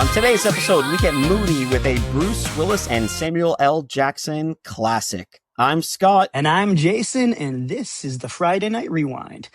On today's episode, we get moody with a Bruce Willis and Samuel L. Jackson classic. I'm Scott. And I'm Jason, and this is the Friday Night Rewind.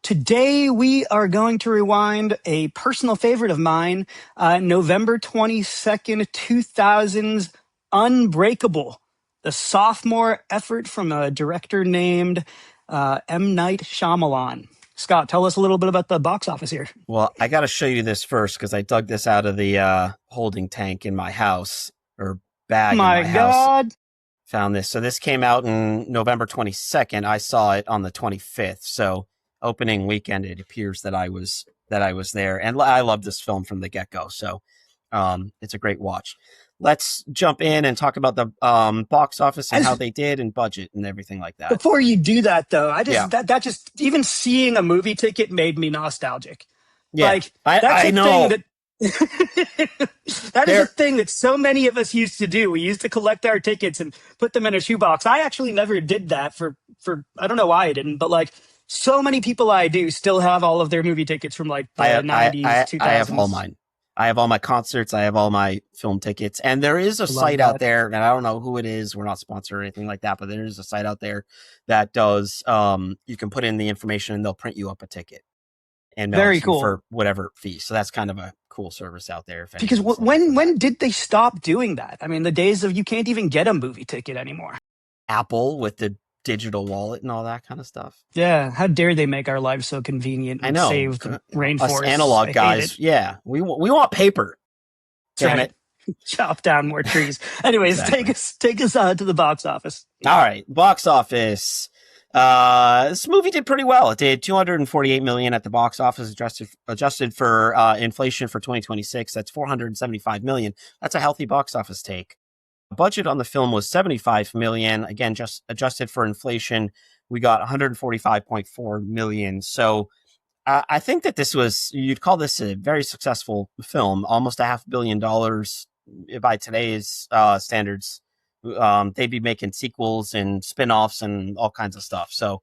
Today, we are going to rewind a personal favorite of mine, November 22nd, 2000's Unbreakable, the sophomore effort from a director named M. Night Shyamalan. Scott, tell us a little bit about the box office here. Well, I got to show you this first because I dug this out of the holding tank in my house, or bag in my God. house. Found this. So this came out in November 22nd. I saw it on the 25th. So opening weekend, it appears that I was there. And I love this film from the get-go. So it's a great watch. Let's jump in and talk about the box office and how they did and budget and everything like that. Before you do that, though, that just even seeing a movie ticket made me nostalgic. Yeah, like I know. That is a thing that so many of us used to do. We used to collect our tickets and put them in a shoebox. I actually never did that for I don't know why I didn't, but like so many people I do still have all of their movie tickets from like the 90s, 2000s. I have all mine. I have all my concerts. I have all my film tickets. And there is a site out there, and I don't know who it is. We're not sponsored or anything like that, but there is a site out there that does, you can put in the information and they'll print you up a ticket. And very cool for whatever fee. So that's kind of a cool service out there. Because when did they stop doing that? I mean, the days of you can't even get a movie ticket anymore. Apple with the digital wallet and all that kind of stuff. Yeah, how dare they make our lives so convenient and save the rainforest. Us analog guys, yeah, we want paper. Damn it. Chop down more trees. Anyways, exactly. take us to the box office. All right, box office. This movie did pretty well. It did $248 million at the box office, adjusted for inflation for 2026. That's $475 million. That's a healthy box office take. Budget on the film was $75 million. Again, just adjusted for inflation, we got $145.4 million. So I think that you'd call this a very successful film, almost $500 million by today's standards. They'd be making sequels and spin-offs and all kinds of stuff. So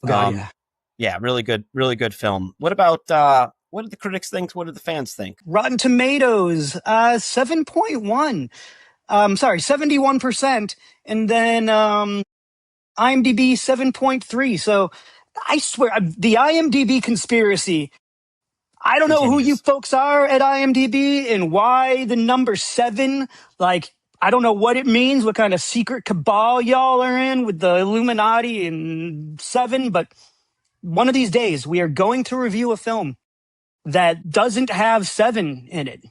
really good film. What about what did the critics think? What did the fans think? Rotten Tomatoes, 7.1. 71%. And then IMDb 7.3. So I swear, the IMDb conspiracy, I don't know who you folks are at IMDb and why the number 7, like, I don't know what it means, what kind of secret cabal y'all are in with the Illuminati and 7, but one of these days we are going to review a film that doesn't have 7 in it.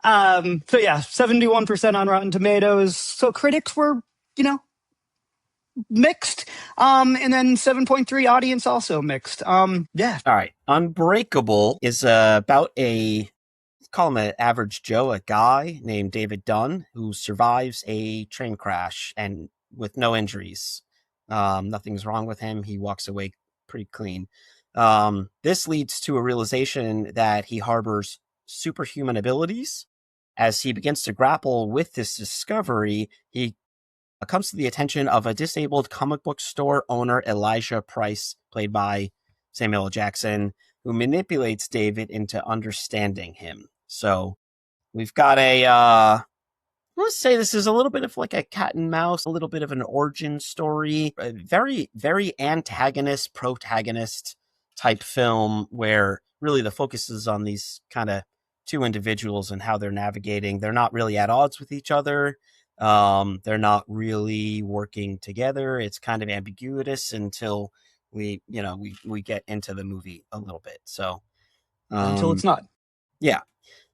71% on Rotten Tomatoes. So critics were, mixed. And then 7.3 audience also mixed. All right. Unbreakable is about call him an average Joe, a guy named David Dunn who survives a train crash and with no injuries. Nothing's wrong with him. He walks away pretty clean. This leads to a realization that he harbors superhuman abilities. As he begins to grapple with this discovery, he comes to the attention of a disabled comic book store owner, Elijah Price, played by Samuel L. Jackson, who manipulates David into understanding him. So we've got let's say this is a little bit of like a cat and mouse, a little bit of an origin story, a very, very antagonist, protagonist type film where really the focus is on these kind of two individuals and how they're navigating. They're not really at odds with each other. They're not really working together. It's kind of ambiguous until we get into the movie a little bit. So until it's not. Yeah.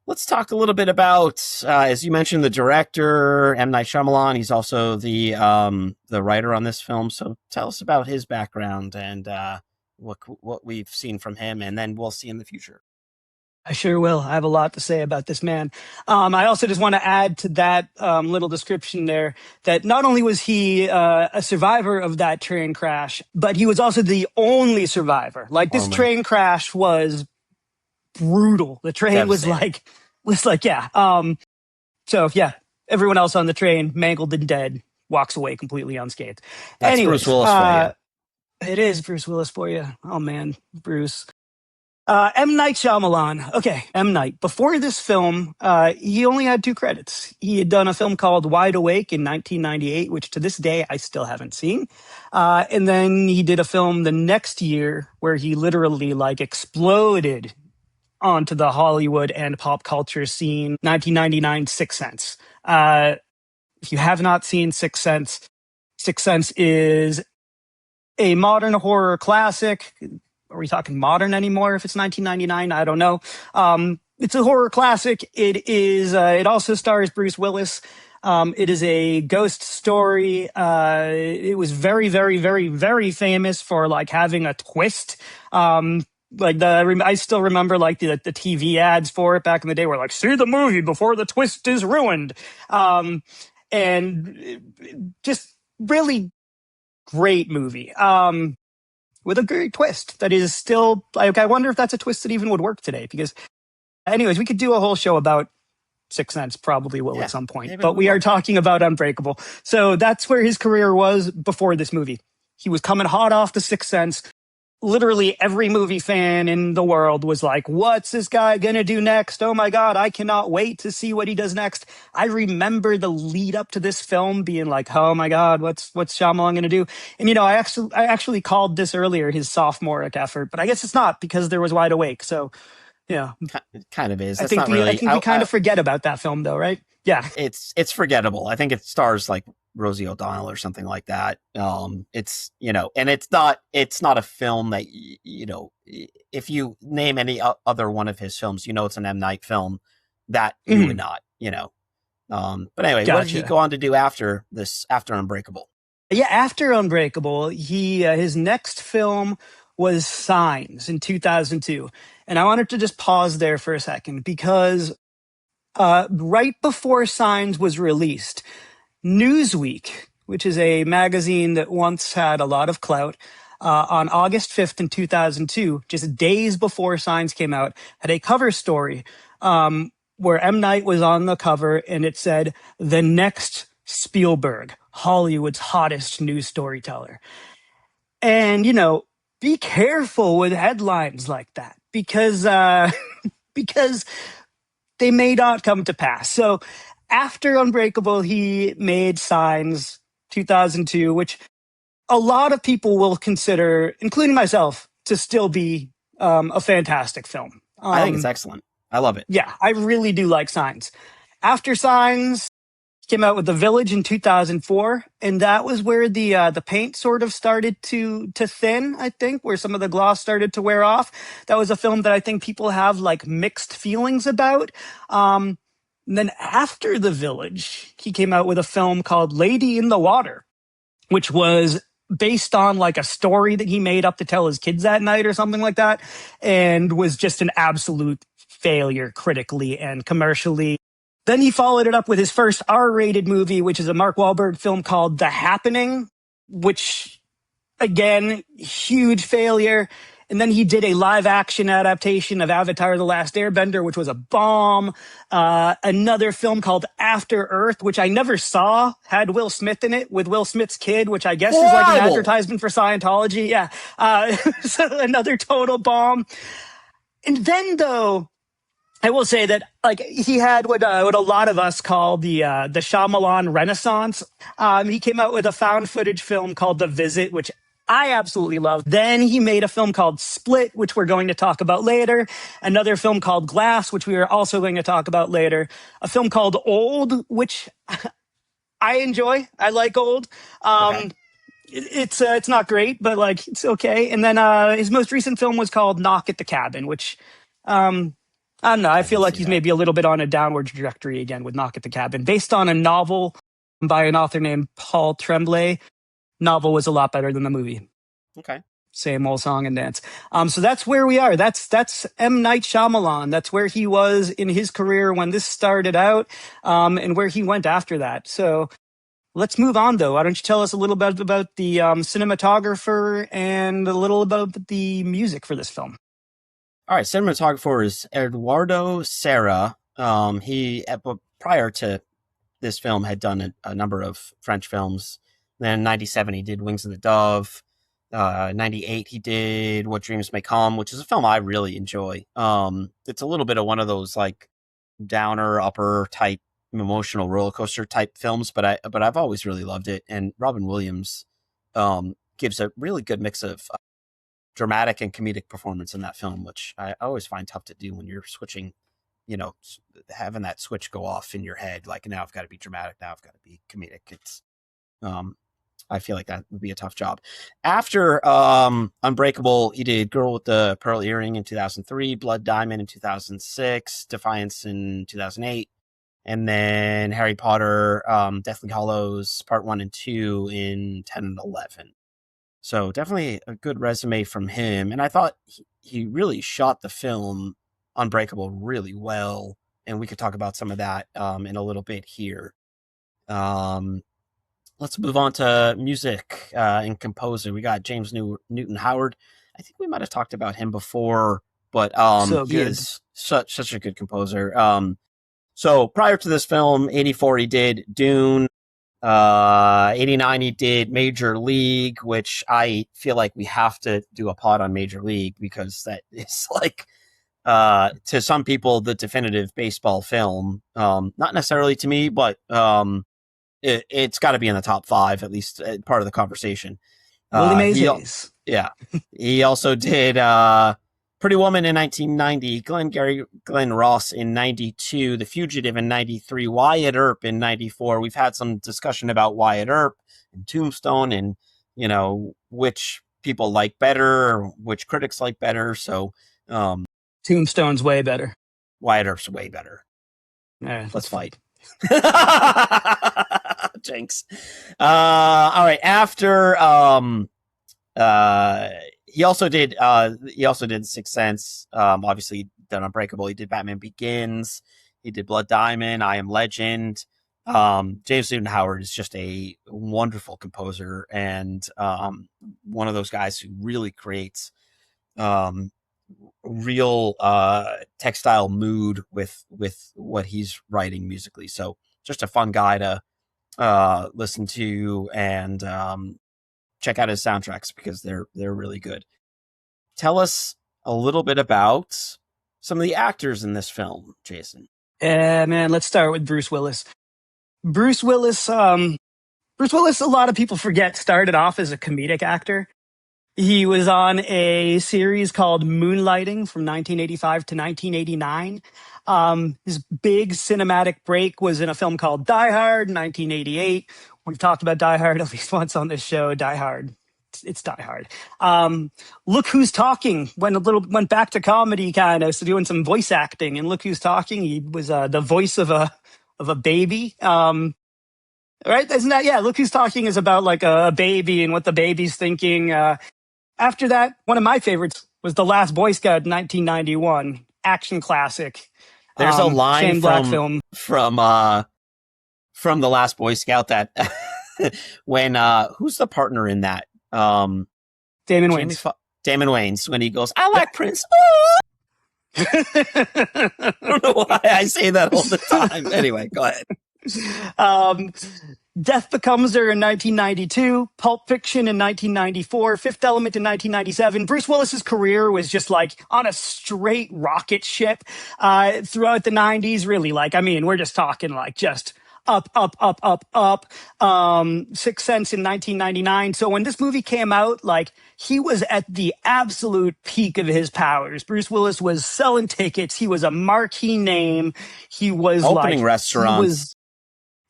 Let's talk a little bit about, as you mentioned, the director, M. Night Shyamalan. He's also the writer on this film. So tell us about his background and what we've seen from him, and then we'll see in the future. I sure will. I have a lot to say about this man. I also just want to add to that little description there that not only was he a survivor of that train crash, but he was also the only survivor. Like this train crash was brutal. The train was like, yeah. So yeah, everyone else on the train mangled and dead, walks away completely unscathed. That's Bruce Willis for you. It is Bruce Willis for you. Oh man, Bruce. M. Night Shyamalan. Okay, M. Night. Before this film, he only had two credits. He had done a film called Wide Awake in 1998, which to this day I still haven't seen. And then he did a film the next year where he literally like exploded onto the Hollywood and pop culture scene. 1999, Sixth Sense. If you have not seen Sixth Sense, Sixth Sense is a modern horror classic. Are we talking modern anymore if it's 1999? I don't know. It's a horror classic. It is. It also stars Bruce Willis. It is a ghost story. It was very, very, very, very famous for like having a twist. I still remember like the TV ads for it back in the day were like, see the movie before the twist is ruined. And just really great movie. With a great twist that is still like, I wonder if that's a twist that even would work today. Because, anyways, we could do a whole show about Sixth Sense, probably will Yeah, at some point. maybe But we we are will. talking about Unbreakable. So that's where his career was before this movie. He was coming hot off the Sixth Sense. Literally every movie fan in the world was like, what's this guy gonna do next? Oh my God, I cannot wait to see what he does next. I remember the lead up to this film being like, oh my God, what's Shyamalan gonna do? And you know, I actually called this earlier his sophomoric effort, but I guess it's not because there was Wide Awake. So yeah, It kind of is. I That's think not we I really. think we kind of forget about that film though, right? Yeah. It's forgettable. I think it stars like Rosie O'Donnell or something like that. It's and it's not a film that if you name any other one of his films, it's an M Night film that you would Mhm. not. But anyway, what did he Gotcha. go on to do after this? After Unbreakable? Yeah, after Unbreakable, he his next film was Signs in 2002. And I wanted to just pause there for a second because right before Signs was released, Newsweek, which is a magazine that once had a lot of clout, on August 5th in 2002, just days before Signs came out, had a cover story where M. Night was on the cover and it said, "The next Spielberg, Hollywood's hottest news storyteller." And, be careful with headlines like that because, because they may not come to pass. So after Unbreakable, he made Signs 2002, which a lot of people will consider, including myself, to still be a fantastic film. I think it's excellent. I love it. Yeah, I really do like Signs. After Signs, came out with The Village in 2004, and that was where the paint sort of started to thin, I think, where some of the gloss started to wear off. That was a film that I think people have like mixed feelings about. And then after The Village, he came out with a film called Lady in the Water, which was based on like a story that he made up to tell his kids at night or something like that, and was just an absolute failure critically and commercially. Then he followed it up with his first R-rated movie, which is a Mark Wahlberg film called The Happening, which again, huge failure. And then he did a live action adaptation of Avatar: The Last Airbender, which was a bomb. Another film called After Earth, which I never saw, had Will Smith in it with Will Smith's kid, which I guess is like an Horrible. advertisement for Scientology. Yeah. So another total bomb. And then though, I will say that like he had what a lot of us call the Shyamalan Renaissance. He came out with a found footage film called The Visit, which I absolutely love. Then he made a film called Split, which we're going to talk about later. Another film called Glass, which we are also going to talk about later. A film called Old, which I enjoy. I like Old. Okay, It's not great, but like it's okay. And then his most recent film was called Knock at the Cabin, which I don't know. I I feel didn't like see he's that. maybe a little bit on a downward trajectory again with Knock at the Cabin, based on a novel by an author named Paul Tremblay. Novel was a lot better than the movie. Okay. Same old song and dance. So that's where we are. That's M. Night Shyamalan. That's where he was in his career when this started out, and where he went after that. So let's move on, though. Why don't you tell us a little bit about the cinematographer and a little about the music for this film? All right, cinematographer is Eduardo Serra. He prior to this film had done a number of French films. Then in '97 he did Wings of the Dove. '98 he did What Dreams May Come, which is a film I really enjoy. It's a little bit of one of those like downer upper type emotional roller coaster type films, but I've always really loved it. And Robin Williams gives a really good mix of dramatic and comedic performance in that film, which I always find tough to do when you're switching, you know, having that switch go off in your head. Like now I've got to be dramatic, now I've got to be comedic. It's um, I feel like that would be a tough job. After Unbreakable, he did Girl with the Pearl Earring in 2003, Blood Diamond in 2006, Defiance in 2008, and then Harry Potter, Deathly Hallows Part 1 and 2 in 10 and 11. So definitely a good resume from him. And I thought he really shot the film Unbreakable really well. And we could talk about some of that in a little bit here. Let's move on to music and composer. We got James Newton Howard. I think we might have talked about him before, but So he good. is such a good composer. So prior to this film, 84 he did Dune. 89 he did Major League, which I feel like we have to do a pod on Major League because that is like to some people the definitive baseball film. Not necessarily to me, but it's got to be in the top five, at least part of the conversation. Willie Mays He, Hayes. yeah, he also did Pretty Woman in 1990, Glenn Ross in 92, The Fugitive in 93, Wyatt Earp in 94. We've had some discussion about Wyatt Earp and Tombstone, and you know which people like better, which critics like better. So Tombstone's way better. Wyatt Earp's way better. Yeah, Let's fight. Jinx. All right. After he also did Sixth Sense. Obviously done Unbreakable. He did Batman Begins. He did Blood Diamond. I Am Legend. James Newton Howard is just a wonderful composer and one of those guys who really creates real textile mood with what he's writing musically. So just a fun guy to listen to and check out his soundtracks because they're really good. Tell us a little bit about some of the actors in this film, Jason. Yeah, man. Let's start with Bruce Willis. Bruce Willis. Bruce Willis. A lot of people forget started off as a comedic actor. He was on a series called Moonlighting from 1985 to 1989. His big cinematic break was in a film called Die Hard, 1988. We've talked about Die Hard at least once on this show. Die Hard, it's Die Hard. Look Who's Talking went back to comedy kind of, so doing some voice acting. And Look Who's Talking, he was the voice of a baby. Right? Isn't that, yeah? Look Who's Talking is about like a baby and what the baby's thinking. After that, one of my favorites was The Last Boy Scout, 1991, action classic. There's a line Shane Black film. from The Last Boy Scout that when who's the partner in that? Damon Wayans. Damon Wayans when he goes, I like Prince. I don't know why I say that all the time. Anyway, go ahead. Death Becomes Her in 1992, Pulp Fiction in 1994, Fifth Element in 1997. Bruce Willis's career was just like on a straight rocket ship throughout the 90s. Really, like, I mean, we're just talking like just up, up, up, up, up. Sixth Sense in 1999. So when this movie came out, like, he was at the absolute peak of his powers. Bruce Willis was selling tickets. He was a marquee name. He was opening restaurants.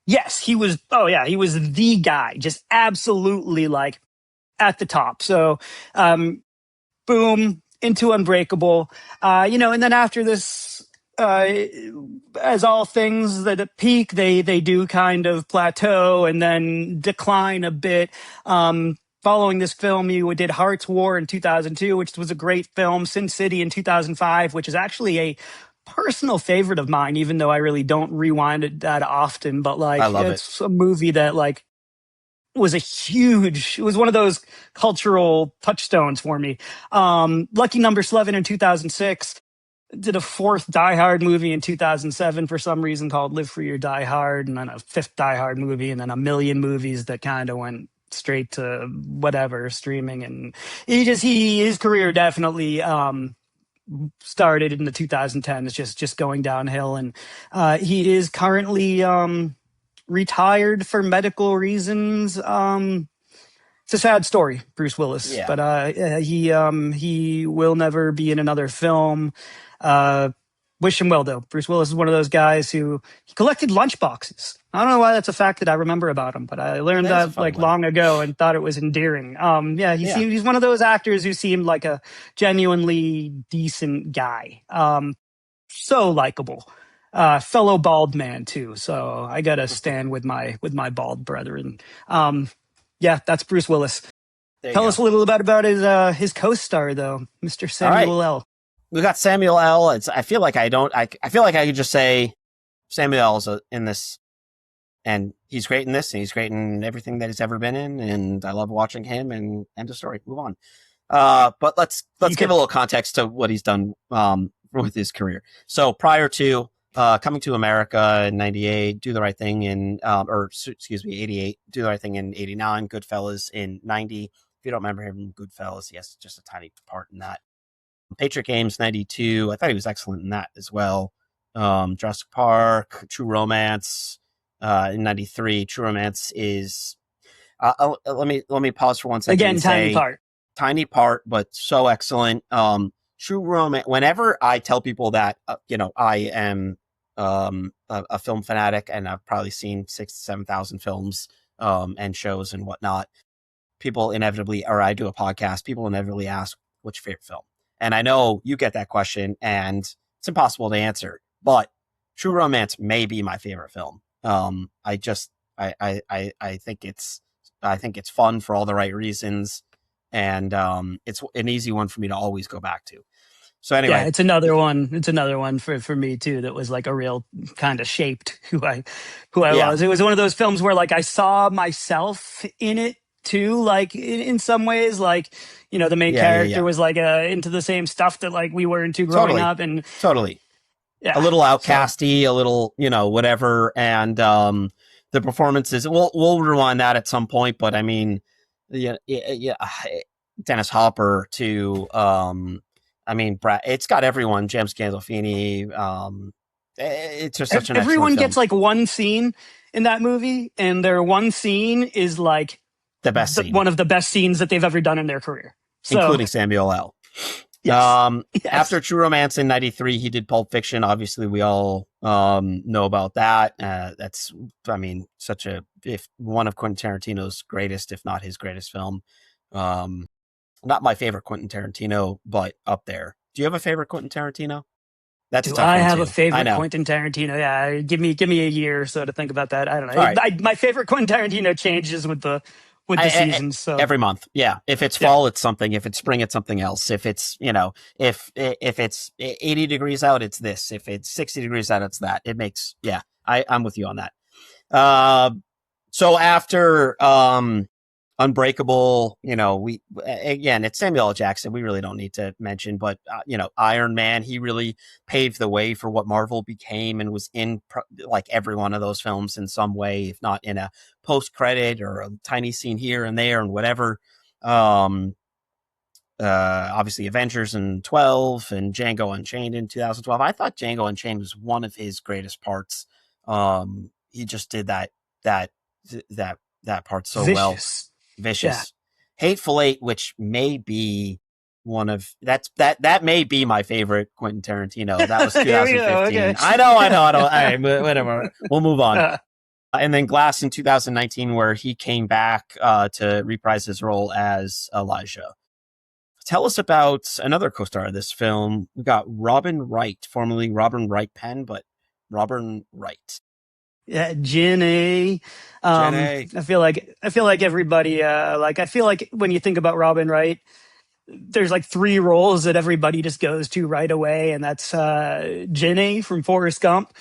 Yes, he was. Oh, yeah, he was the guy, just absolutely like at the top. So, boom, into Unbreakable. And then after this, as all things that at peak, they do kind of plateau and then decline a bit. Following this film, you did Heart's War in 2002, which was a great film. Sin City in 2005, which is actually a personal favorite of mine, even though I really don't rewind it that often. But like, it's a movie that like was it was one of those cultural touchstones for me. Lucky Number 11 in 2006. Did a fourth Die Hard movie in 2007 for some reason called Live Free or Die Hard, and then a fifth Die Hard movie, and then a million movies that kind of went straight to whatever streaming, and his career definitely started in the 2010s, just going downhill, and he is currently retired for medical reasons. It's a sad story, Bruce Willis, Yeah. but he will never be in another film. Wish him well, though. Bruce Willis is one of those guys who he collected lunchboxes. I don't know why that's a fact that I remember about him, but I learned That is a that fun like one. long ago and thought it was endearing. Yeah, Yeah. he's one of those actors who seemed like a genuinely decent guy. So likable. Fellow bald man too. So I gotta stand with my bald brethren. Yeah, that's Bruce Willis. There you Tell us go. a little bit about his co-star though, Mr. All right. Samuel L. We got Samuel L. I feel like I feel like I could just say Samuel L's in this, and he's great in this, and he's great in everything that he's ever been in, and I love watching him. And end of story. Move on. But let's give a little context to what he's done with his career. So prior to coming to America in '98, Do the Right Thing in '88, Do the Right Thing in '89, Goodfellas in '90. If you don't remember him, Goodfellas, yes, just a tiny part in that. Patriot Games '92. I thought he was excellent in that as well. Jurassic Park, True Romance in '93. True Romance is. Let me pause for 1 second. Again, and tiny say, part. Tiny part, but so excellent. True Romance. Whenever I tell people that I am a film fanatic and I've probably seen 6,000 to 7,000 films and shows and whatnot, people inevitably, or I do a podcast, people inevitably ask, "What's your favorite film?" And I know you get that question, and it's impossible to answer. But True Romance may be my favorite film. I think it's fun for all the right reasons, and it's an easy one for me to always go back to. So anyway, yeah, it's another one. It's another one for me too. That was like a real kind of shaped who I was. It was one of those films where like I saw myself in it too. Like in some ways, like the main character was like into the same stuff that like we were into growing up, and totally. Yeah, a little outcasty, a little, whatever. And the performances, we'll rewind that at some point. But I mean, Dennis Hopper to, Brad, it's got everyone. James Gandolfini. It's just such an everyone excellent gets film. like one scene in that movie, and their one scene is like the best scene. One of the best scenes that they've ever done in their career, including Samuel L. Yes. After True Romance in '93, he did Pulp Fiction. Obviously, we all know about that. That's, such one of Quentin Tarantino's greatest, if not his greatest film. Not my favorite Quentin Tarantino, but up there. Do you have a favorite Quentin Tarantino? That's a tough one. I have a favorite Quentin Tarantino. Yeah, give me a year or so to think about that. I don't know. Right. My favorite Quentin Tarantino changes with the seasons. So every month, yeah. If it's fall, it's something. If it's spring, it's something else. If it's if it's 80 degrees out, it's this. If it's 60 degrees out, it's that. It makes I'm with you on that. So after Unbreakable, it's Samuel L. Jackson. We really don't need to mention, but Iron Man, he really paved the way for what Marvel became, and was in like every one of those films in some way, if not in a post-credit or a tiny scene here and there and whatever. Obviously Avengers in 12 and Django Unchained in 2012. I thought Django Unchained was one of his greatest parts. He just did that part so well. Vicious. Yeah. Hateful Eight, which may be one of that may be my favorite Quentin Tarantino. That was 2015. Okay. I know. All right, whatever. We'll move on. And then Glass in 2019, where he came back to reprise his role as Elijah. Tell us about another co-star of this film. We got Robin Wright, formerly Robin Wright Penn, but Robin Wright. Yeah, Jen A. I feel like everybody I feel like when you think about Robin Wright, there's like three roles that everybody just goes to right away, and that's Jen A. from Forrest Gump,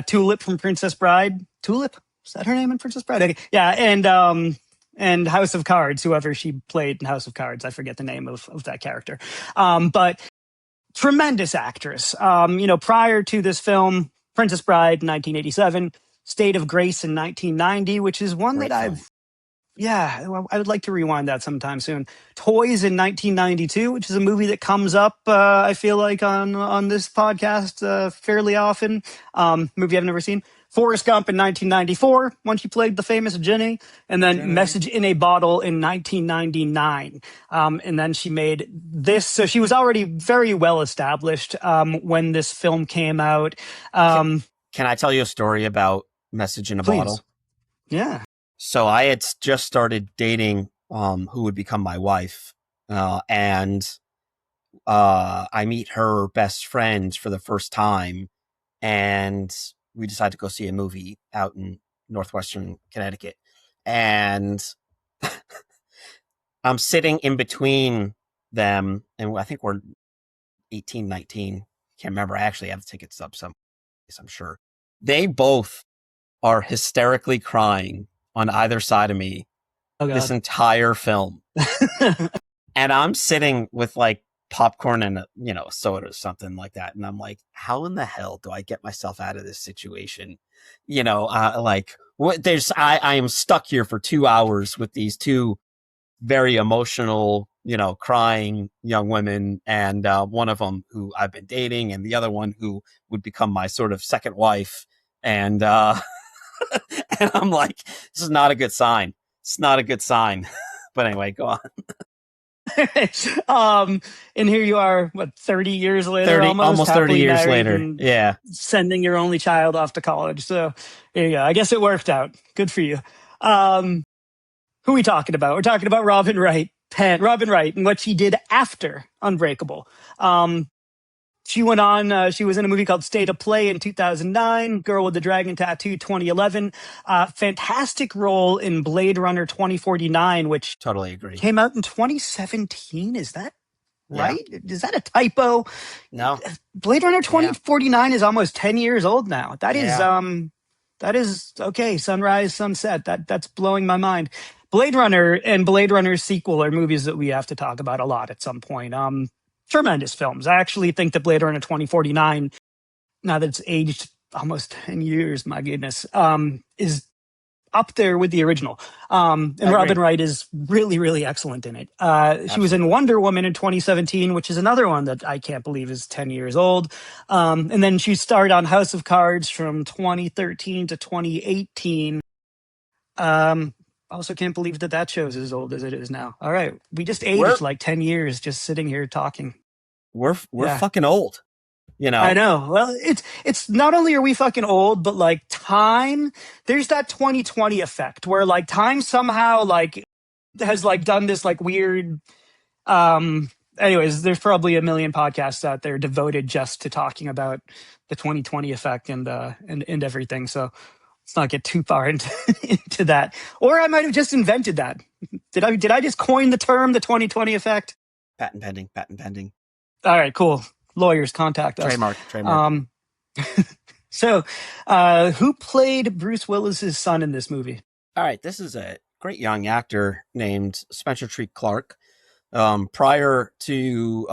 Tulip from Princess Bride. Tulip? Is that her name in Princess Bride? Okay. Yeah, and House of Cards, whoever she played in House of Cards. I forget the name of that character. But tremendous actress. Prior to this film, Princess Bride, 1987, State of Grace in 1990, which is one that I've Yeah, well, I would like to rewind that sometime soon. Toys in 1992, which is a movie that comes up, I feel like, on this podcast fairly often. Movie I've never seen. Forrest Gump in 1994, when she played the famous Jenny. And then Jenny. Message in a Bottle in 1999. And then she made this. So she was already very well established when this film came out. Can I tell you a story about Message in a Please. Bottle? Yeah. So I had just started dating who would become my wife, and I meet her best friend for the first time, and we decide to go see a movie out in northwestern Connecticut. And I'm sitting in between them, and I think we're 18, 19. Can't remember. I actually have the tickets up someplace, I'm sure. They both are hysterically crying on either side of me this entire film. And I'm sitting with like popcorn and a soda or something like that, and I'm like, how in the hell do I get myself out of this situation? Like what? I am stuck here for 2 hours with these two very emotional, crying young women, and one of them who I've been dating, and the other one who would become my sort of second wife, and and I'm like, this is not a good sign. It's not a good sign. But anyway, go on. And here you are, what, 30 years later, almost 30 happily years married later. and Yeah. sending your only child off to college. So there you go. I guess it worked out. Good for you. Who are we talking about? We're talking about Robin Wright, Robin Wright, and what she did after Unbreakable. She went on, she was in a movie called State of Play in 2009, Girl with the Dragon Tattoo 2011. Fantastic role in Blade Runner 2049, which totally agree. Came out in 2017. Is that right? Yeah. Is that a typo? No. Blade Runner 2049 is almost 10 years old now. That is okay. Sunrise, sunset. That's blowing my mind. Blade Runner and Blade Runner's sequel are movies that we have to talk about a lot at some point. Tremendous films. I actually think that Blade Runner 2049, now that it's aged almost 10 years, my goodness, is up there with the original. And Robin Wright is really, really excellent in it. She was in Wonder Woman in 2017, which is another one that I can't believe is 10 years old. And then she starred on House of Cards from 2013 to 2018. Also can't believe that show's as old as it is now. All right. We just aged like 10 years just sitting here talking. We're fucking old. I know. Well, it's not only are we fucking old, but like time, there's that 2020 effect where like time somehow like has like done this like weird, anyways, there's probably a million podcasts out there devoted just to talking about the 2020 effect and everything. So let's not get too far into that. Or I might have just invented that. Did I just coin the term, the 2020 effect? Patent pending. All right, cool. Lawyers, contact us. Trademark. So, who played Bruce Willis's son in this movie? All right, this is a great young actor named Spencer Treat Clark. Prior to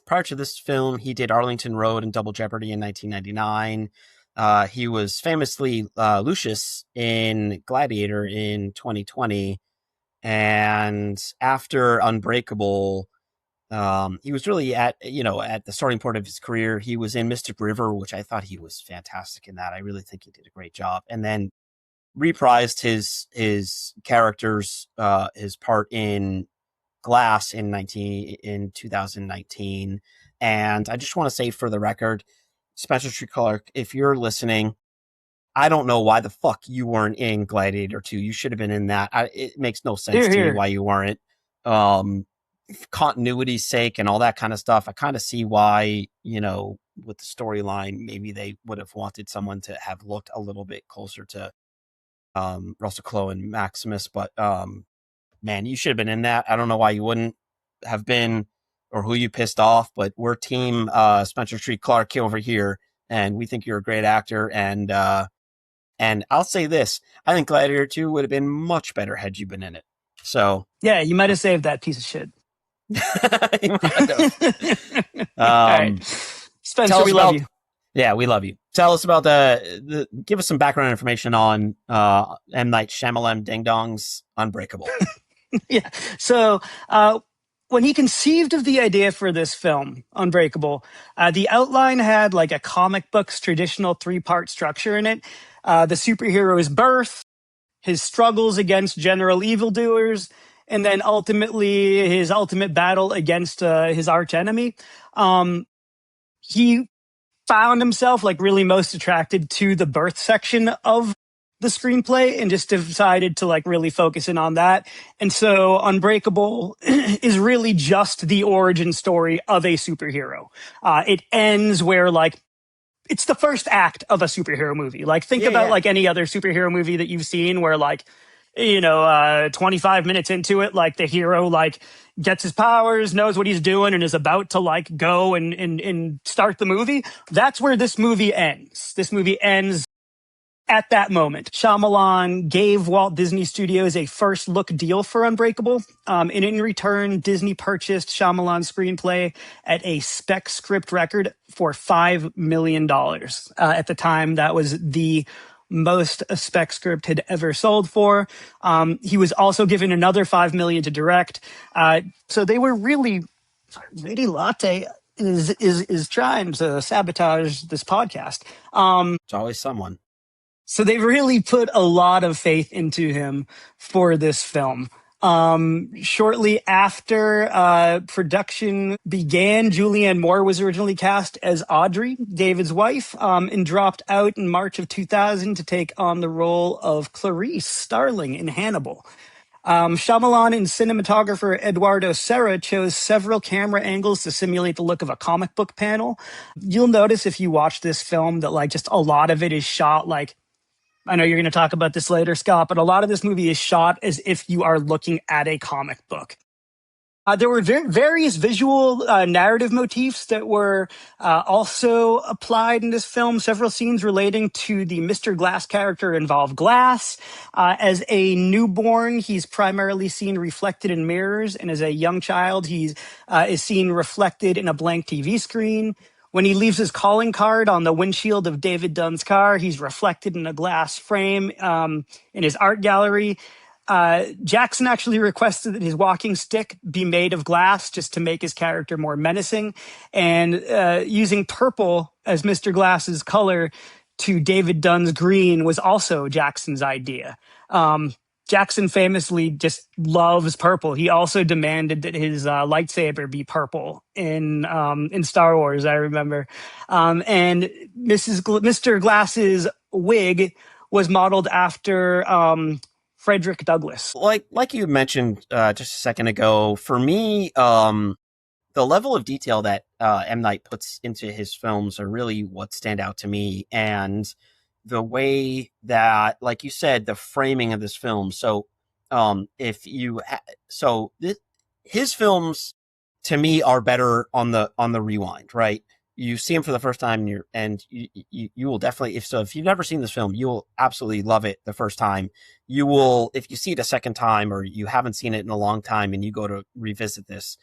this film, he did Arlington Road and Double Jeopardy in 1999. He was famously Lucius in Gladiator in 2020, and after Unbreakable, he was really at the starting point of his career. He was in Mystic River, which I thought he was fantastic in that. I really think he did a great job. And then reprised his characters, his part in Glass in 2019. And I just want to say for the record, Spencer Treat Clark, if you're listening, I don't know why the fuck you weren't in Gladiator 2. You should have been in that. It makes no sense to me why you weren't. Continuity's sake and all that kind of stuff. I kind of see why, with the storyline, maybe they would have wanted someone to have looked a little bit closer to Russell Crowe and Maximus, but man, you should have been in that. I don't know why you wouldn't have been, or who you pissed off, but we're team Spencer Treat Clark over here, and we think you're a great actor. And I'll say this, I think Gladiator 2 would have been much better had you been in it. So yeah, you might have saved that piece of shit. You might have. All right. Spencer, we love you. Yeah, we love you. Tell us about give us some background information on M. Night Shyamalan Ding Dong's Unbreakable. Yeah. So, when he conceived of the idea for this film, Unbreakable, the outline had like a comic book's traditional three-part structure in it. The superhero's birth, his struggles against general evildoers, and then ultimately his ultimate battle against his arch enemy. He found himself like really most attracted to the birth section of the screenplay and just decided to like really focus in on that. And so Unbreakable is really just the origin story of a superhero. It ends where like it's the first act of a superhero movie. Like think Yeah, about yeah. like any other superhero movie that you've seen where like 25 minutes into it, like the hero like gets his powers, knows what he's doing, and is about to like go and start the movie. That's where this movie ends. This movie ends at that moment. Shyamalan gave Walt Disney Studios a first look deal for Unbreakable. And in return, Disney purchased Shyamalan's screenplay at a spec script record for $5 million. At the time, that was the most a spec script had ever sold for. He was also given another $5 million to direct. So they were really, Lady Latte is trying to sabotage this podcast. It's always someone. So they really put a lot of faith into him for this film. Shortly after production began, Julianne Moore was originally cast as Audrey, David's wife, and dropped out in March of 2000 to take on the role of Clarice Starling in Hannibal. Shyamalan and cinematographer Eduardo Serra chose several camera angles to simulate the look of a comic book panel. You'll notice if you watch this film that like just a lot of it is shot like I know you're going to talk about this later, Scott, but a lot of this movie is shot as if you are looking at a comic book. There were various visual narrative motifs that were also applied in this film. Several scenes relating to the Mr. Glass character involve glass. As a newborn, he's primarily seen reflected in mirrors, and as a young child, he is seen reflected in a blank TV screen. When he leaves his calling card on the windshield of David Dunn's car, he's reflected in a glass frame in his art gallery. Jackson actually requested that his walking stick be made of glass just to make his character more menacing. And using purple as Mr. Glass's color to David Dunn's green was also Jackson's idea. Jackson famously just loves purple. He also demanded that his lightsaber be purple in Star Wars, I remember. And Mr. Glass's wig was modeled after Frederick Douglass. Like you mentioned just a second ago, for me, the level of detail that M. Night puts into his films are really what stand out to me, and the way that, like you said, the framing of this film. So, if you so his films to me are better on the rewind, right? You see him for the first time, and you will definitely, if you've never seen this film, you will absolutely love it the first time. You will, if you see it a second time or you haven't seen it in a long time and you go to revisit this,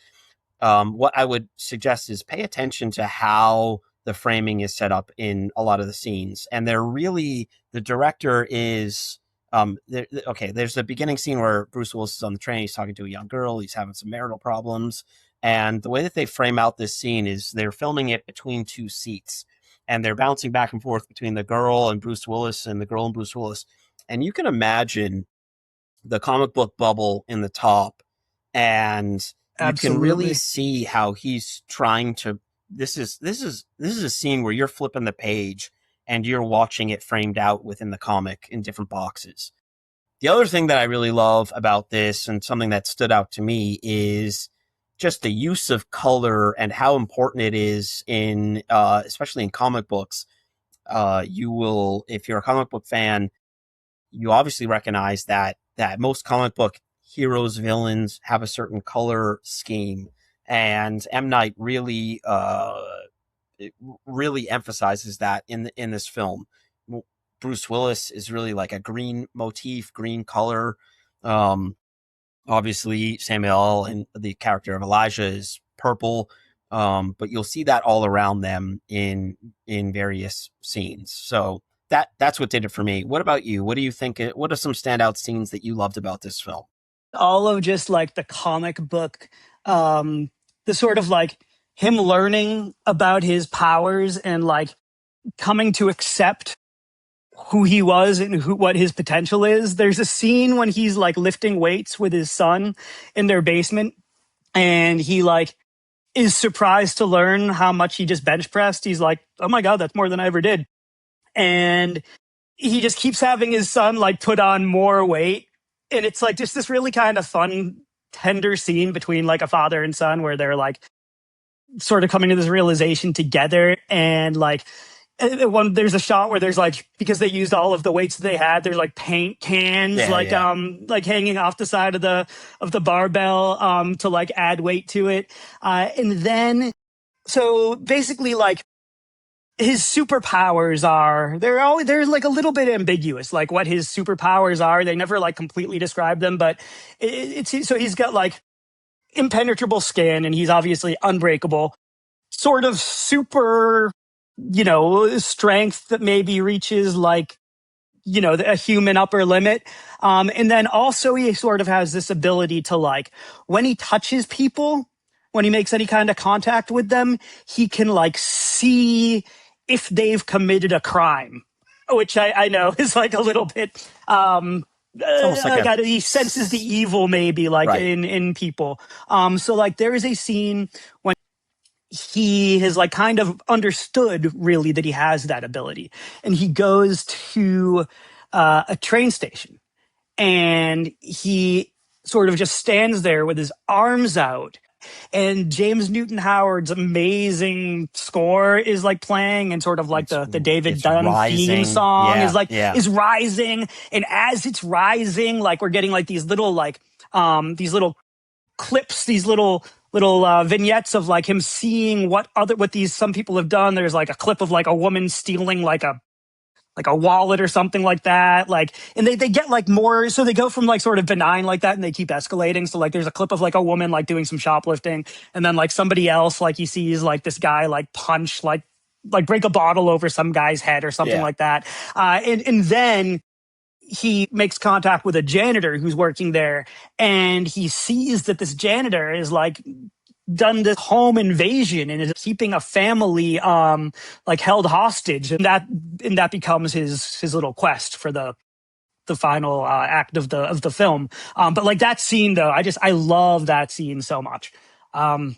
what I would suggest is pay attention to how the framing is set up in a lot of the scenes. And they're really, the director is, okay, there's the beginning scene where Bruce Willis is on the train. He's talking to a young girl. He's having some marital problems. And the way that they frame out this scene is they're filming it between two seats. And they're bouncing back and forth between the girl and Bruce Willis and the girl and Bruce Willis. And you can imagine the comic book bubble in the top, and you can really Absolutely. see how he's trying to, this is a scene where you're flipping the page and you're watching it framed out within the comic in different boxes. The other thing that I really love about this, and something that stood out to me, is just the use of color and how important it is in especially in comic books. You will, if you're a comic book fan, you obviously recognize that most comic book heroes, villains have a certain color scheme, and M. Night really emphasizes that in this film. Bruce Willis is really like a green motif, green color. Um, Obviously, Samuel and the character of Elijah is purple. But you'll see that all around them in various scenes. So that's what did it for me. What about you? What do you think? What are some standout scenes that you loved about this film? All of just like the comic book, um, the sort of like him learning about his powers and like coming to accept who he was and what his potential is. There's a scene when he's like lifting weights with his son in their basement, and he like is surprised to learn how much he just bench pressed. He's like, "Oh my god, that's more than I ever did." And he just keeps having his son like put on more weight, and it's like just this really kind of fun, tender scene between like a father and son where they're like sort of coming to this realization together. And like one, there's a shot where there's like, because they used all of the weights they had, there's like paint cans Yeah, yeah. like hanging off the side of the barbell to like add weight to it. And then so basically like his superpowers are, they're like a little bit ambiguous, like what his superpowers are. They never like completely describe them, but it's so he's got like impenetrable skin, and he's obviously unbreakable, sort of super, strength that maybe reaches like, a human upper limit. And then also he sort of has this ability to like, when he touches people, when he makes any kind of contact with them, he can like see if they've committed a crime, which I know is like a little bit, It's almost like a he senses the evil maybe like right. in people. So like there is a scene when he has like kind of understood really that he has that ability, and he goes to a train station, and he sort of just stands there with his arms out, and James Newton Howard's amazing score is like playing, and sort of like It's the David it's Dunn theme rising. song is Yeah, like yeah, is rising. And as it's rising, like we're getting like these little clips, these little vignettes of like him seeing what these some people have done. There's like a clip of like a woman stealing like a wallet or something like that. Like, and they get like more, so they go from like sort of benign like that, and they keep escalating. So like there's a clip of like a woman like doing some shoplifting, and then like somebody else, like he sees like this guy like punch like break a bottle over some guy's head or something yeah. like that. And then he makes contact with a janitor who's working there, and he sees that this janitor is like done this home invasion and is keeping a family like held hostage, and that becomes his little quest for the final act of the film. But like that scene though, I love that scene so much. So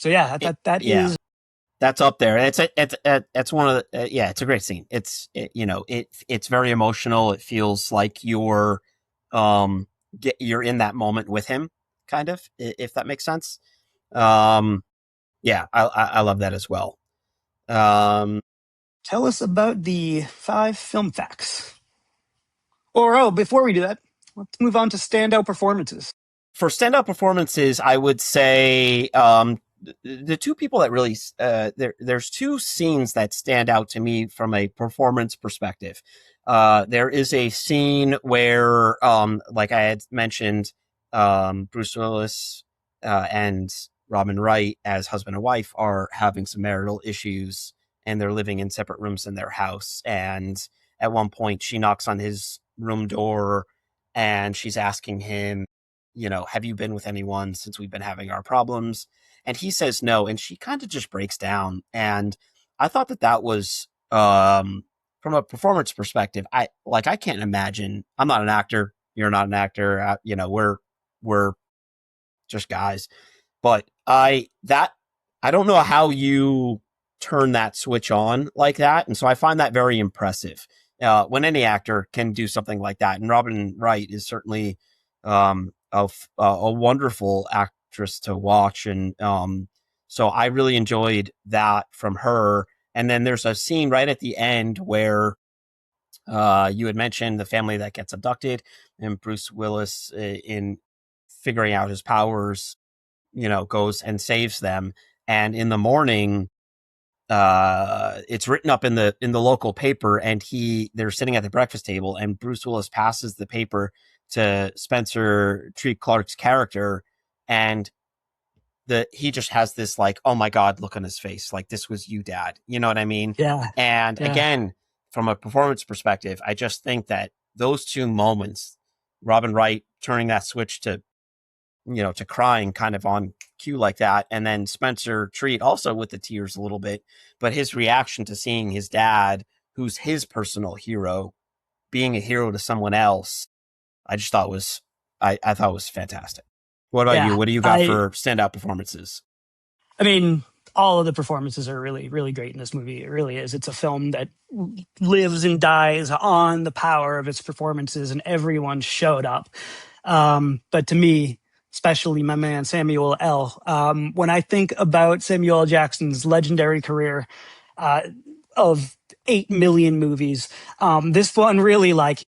yeah, that Yeah. is. That's up there. It's one of the yeah. It's a great scene. It's very emotional. It feels like um you're in that moment with him, kind of, if that makes sense. Um, yeah, I love that as well. Um, Tell us about the 5 film facts. Or oh, before we do that, let's move on to standout performances. for standout performances, I would say the two people that really there's two scenes that stand out to me from a performance perspective. There is a scene where, like I had mentioned, Bruce Willis and Robin Wright, as husband and wife, are having some marital issues, and they're living in separate rooms in their house. And at one point, she knocks on his room door, and she's asking him, have you been with anyone since we've been having our problems? And he says no, and she kind of just breaks down. And I thought that was, from a performance perspective, I can't imagine. I'm not an actor. You're not an actor. We're just guys. But I don't know how you turn that switch on like that, and so I find that very impressive. When any actor can do something like that, and Robin Wright is certainly a wonderful actress to watch, and so I really enjoyed that from her. And then there's a scene right at the end where you had mentioned the family that gets abducted, and Bruce Willis, in figuring out his powers, goes and saves them. And in the morning, it's written up in the local paper, and they're sitting at the breakfast table, and Bruce Willis passes the paper to Spencer Treat Clark's character, and he just has this like, oh my God, look on his face. Like, this was you, Dad. You know what I mean? Yeah. And Yeah. again, from a performance perspective, I just think that those two moments, Robin Wright turning that switch to, to crying kind of on cue like that, and then Spencer Treat also with the tears a little bit, but his reaction to seeing his dad, who's his personal hero, being a hero to someone else, I just thought was, I thought was fantastic. What about you? Yeah. What do you got for standout performances? I mean, all of the performances are really, really great in this movie. It really is. It's a film that lives and dies on the power of its performances, and everyone showed up. But to me, especially my man Samuel L. When I think about Samuel L. Jackson's legendary career of 8 million movies, this one really like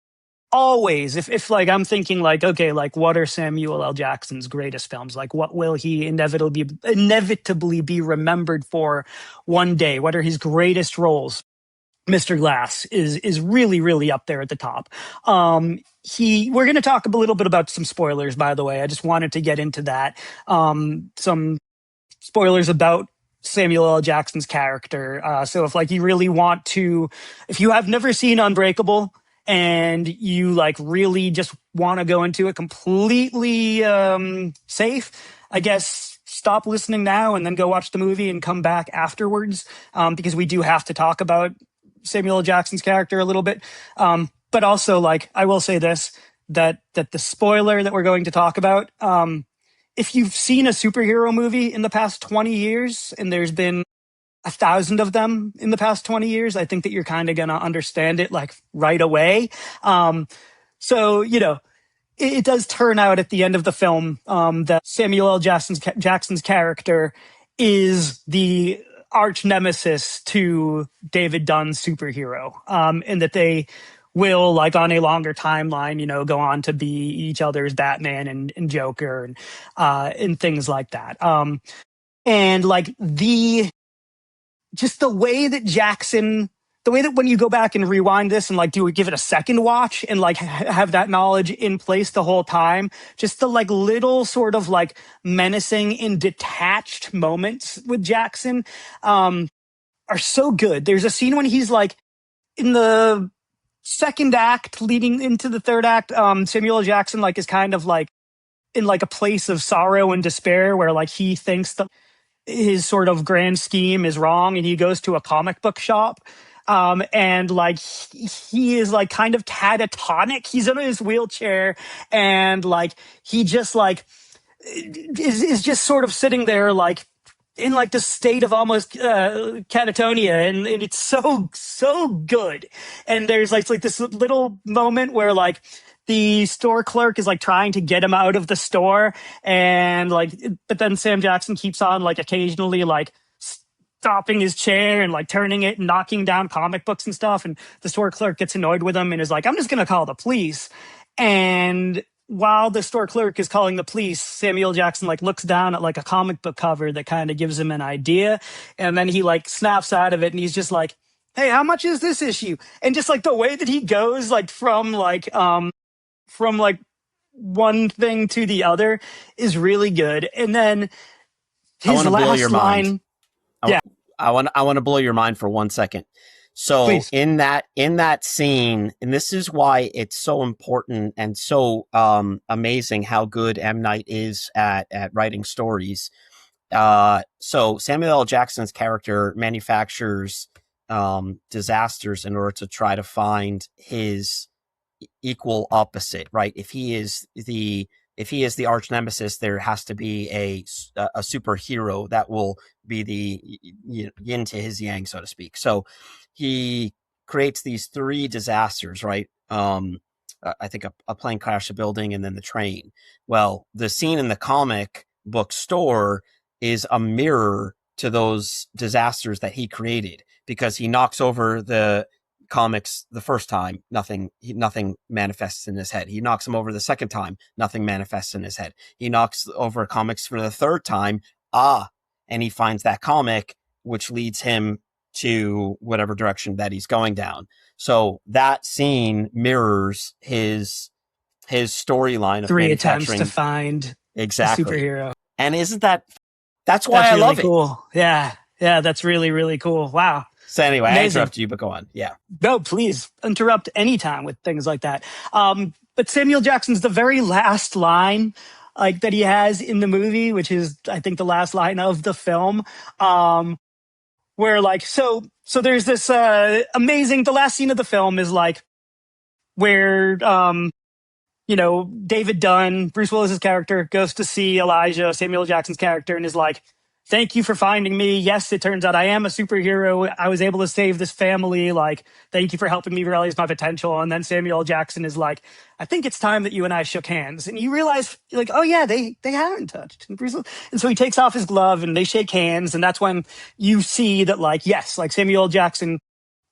always if like I'm thinking like, okay, like what are Samuel L. Jackson's greatest films, like what will he inevitably be remembered for one day, what are his greatest roles? Mr. Glass is really, really up there at the top. We're going to talk a little bit about some spoilers, by the way. I just wanted to get into that. Some spoilers about Samuel L. Jackson's character. So if like you really want to, if you have never seen Unbreakable and you like really just want to go into it completely safe, I guess stop listening now and then go watch the movie and come back afterwards, because we do have to talk about Samuel L. Jackson's character a little bit. But also, like, I will say this, that the spoiler that we're going to talk about, if you've seen a superhero movie in the past 20 years, and there's been 1,000 of them in the past 20 years, I think that you're kind of going to understand it like right away. So, it does turn out at the end of the film that Samuel L. Jackson's character is the arch nemesis to David Dunn's superhero, and that they will, like on a longer timeline, go on to be each other's Batman and Joker and things like that. And like the way that Jackson, the way that when you go back and rewind this and like give it a second watch and like have that knowledge in place the whole time, just the like little sort of like menacing and detached moments with Jackson are so good. There's a scene when he's like in the second act leading into the third act, Samuel L. Jackson like is kind of like in like a place of sorrow and despair where like he thinks that his sort of grand scheme is wrong, and he goes to a comic book shop, and like he is like kind of catatonic. He's in his wheelchair, and like he just like is just sort of sitting there like in like the state of almost catatonia, and it's so good. And there's like this little moment where like the store clerk is like trying to get him out of the store, and like but then Sam Jackson keeps on like occasionally like stopping his chair and like turning it and knocking down comic books and stuff, and the store clerk gets annoyed with him and is like, I'm just gonna call the police. And while the store clerk is calling the police, Samuel Jackson like looks down at like a comic book cover that kind of gives him an idea, and then he like snaps out of it and he's just like, hey, how much is this issue? And just like the way that he goes like from one thing to the other is really good. And then his last line. Yeah, I want to blow your mind for 1 second. So please. in that scene, and this is why it's so important and so amazing how good M. Night is at writing stories. So Samuel L. Jackson's character manufactures disasters in order to try to find his equal opposite, right? If he is the arch nemesis, there has to be a superhero that will be the yin to his yang, so to speak. So he creates these three disasters, right? I think a plane crashed a building and then the train. Well, the scene in the comic book store is a mirror to those disasters that he created, because he knocks over the comics the first time, nothing manifests in his head. He knocks him over the second time, nothing manifests in his head. He knocks over comics for the third time, and he finds that comic, which leads him to whatever direction that he's going down. So that scene mirrors his storyline of Three attempts manufacturing to find exactly. a superhero. And isn't that That's why That's I really love it. cool. Yeah. Yeah, that's really, really cool. Wow. So anyway, I Amazing. interrupted you, but go on. Yeah. No, please interrupt anytime with things like that. But Samuel Jackson's the very last line like that he has in the movie, which is I think the last line of the film. Where like so there's this amazing the last scene of the film is like where David Dunn, Bruce Willis's character, goes to see Elijah, Samuel Jackson's character, and is like, "Thank you for finding me. Yes, it turns out I am a superhero. I was able to save this family. Like, thank you for helping me realize my potential." And then Samuel Jackson is like, "I think it's time that you and I shook hands." And you realize, like, oh yeah, they haven't touched. And so he takes off his glove and they shake hands, and that's when you see that, like, yes, like Samuel Jackson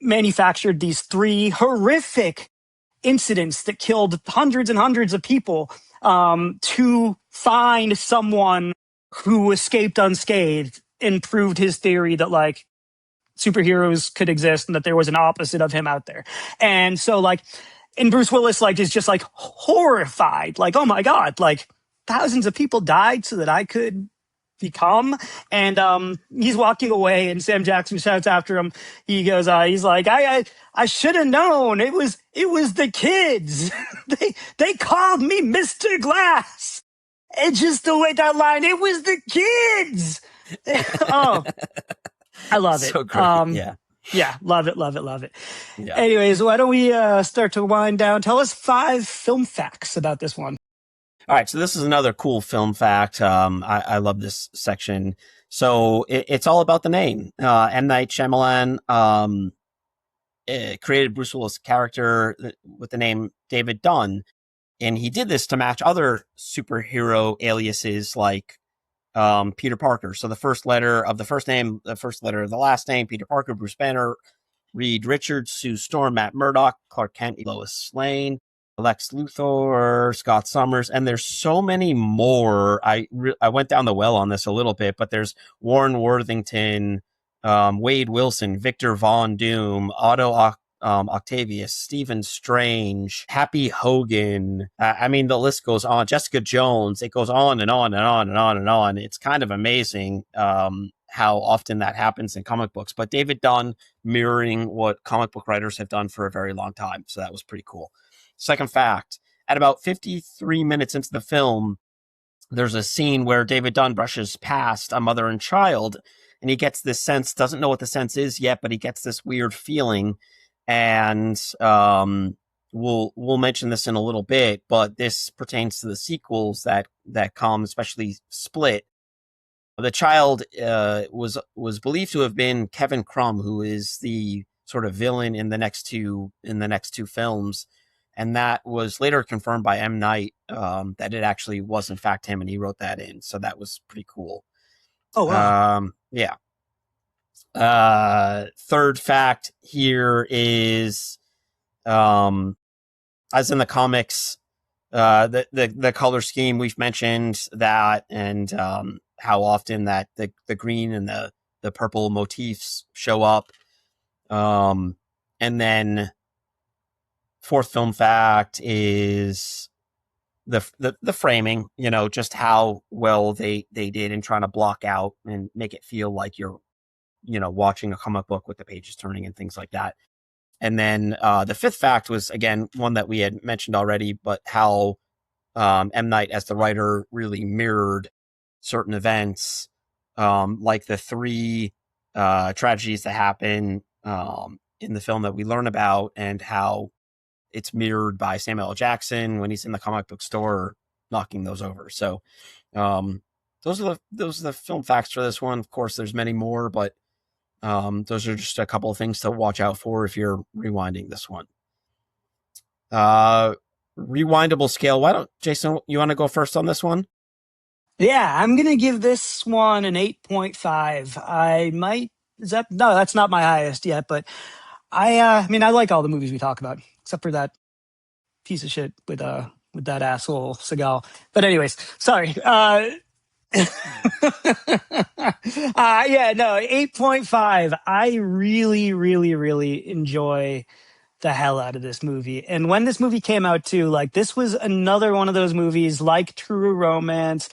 manufactured these three horrific incidents that killed hundreds and hundreds of people to find someone who escaped unscathed and proved his theory that like superheroes could exist and that there was an opposite of him out there. And so like, and Bruce Willis like is just like horrified, like, oh my God, like thousands of people died so that I could become. And he's walking away and Sam Jackson shouts after him. He goes, he's like, I should have known it was the kids. they called me Mr. Glass. And just the way that line, it was the kids. Oh, I love it. So great. Yeah. Yeah, love it, love it, love it. Yeah. Anyways, why don't we start to wind down? Tell us 5 film facts about this one. All right. So this is another cool film fact. I love this section. So it's all about the name. M. Night Shyamalan created Bruce Willis' character with the name David Dunn. And he did this to match other superhero aliases like Peter Parker. So the first letter of the first name, the first letter of the last name, Peter Parker, Bruce Banner, Reed Richards, Sue Storm, Matt Murdock, Clark Kent, Lois Lane, Lex Luthor, Scott Summers, and there's so many more. I went down the well on this a little bit, but there's Warren Worthington, Wade Wilson, Victor Von Doom, Otto Octavius, Stephen Strange, Happy Hogan. I mean, the list goes on. Jessica Jones. It goes on and on and on and on and on. It's kind of amazing how often that happens in comic books. But David Dunn mirroring what comic book writers have done for a very long time. So that was pretty cool. Second fact, at about 53 minutes into the film, there's a scene where David Dunn brushes past a mother and child, and he gets this sense, doesn't know what the sense is yet, but he gets this weird feeling. And we'll mention this in a little bit, but this pertains to the sequels that come, especially Split. The child was believed to have been Kevin Crumb, who is the sort of villain in the next two films, and that was later confirmed by M. Night that it actually was in fact him, and he wrote that in. So that was pretty cool. Oh wow! Yeah. Third fact here is, as in the comics, the color scheme, we've mentioned that, and how often that the green and the purple motifs show up. And then fourth film fact is the framing, just how well they did in trying to block out and make it feel like you're watching a comic book with the pages turning and things like that. And then the fifth fact was, again, one that we had mentioned already, but how M. Night, as the writer, really mirrored certain events, like the 3 tragedies that happen in the film that we learn about, and how it's mirrored by Samuel L. Jackson when he's in the comic book store knocking those over. So those are the film facts for this one. Of course, there's many more, but those are just a couple of things to watch out for if you're rewinding this one. Rewindable scale. Why don't, Jason, you want to go first on this one? Yeah, I'm gonna give this one an 8.5. I might no, that's not my highest yet, but I mean I like all the movies we talk about, except for that piece of shit with that asshole Seagal. But anyways, sorry. Yeah, no, 8.5. I really, really, really enjoy the hell out of this movie. And when this movie came out too, like this was another one of those movies like True Romance,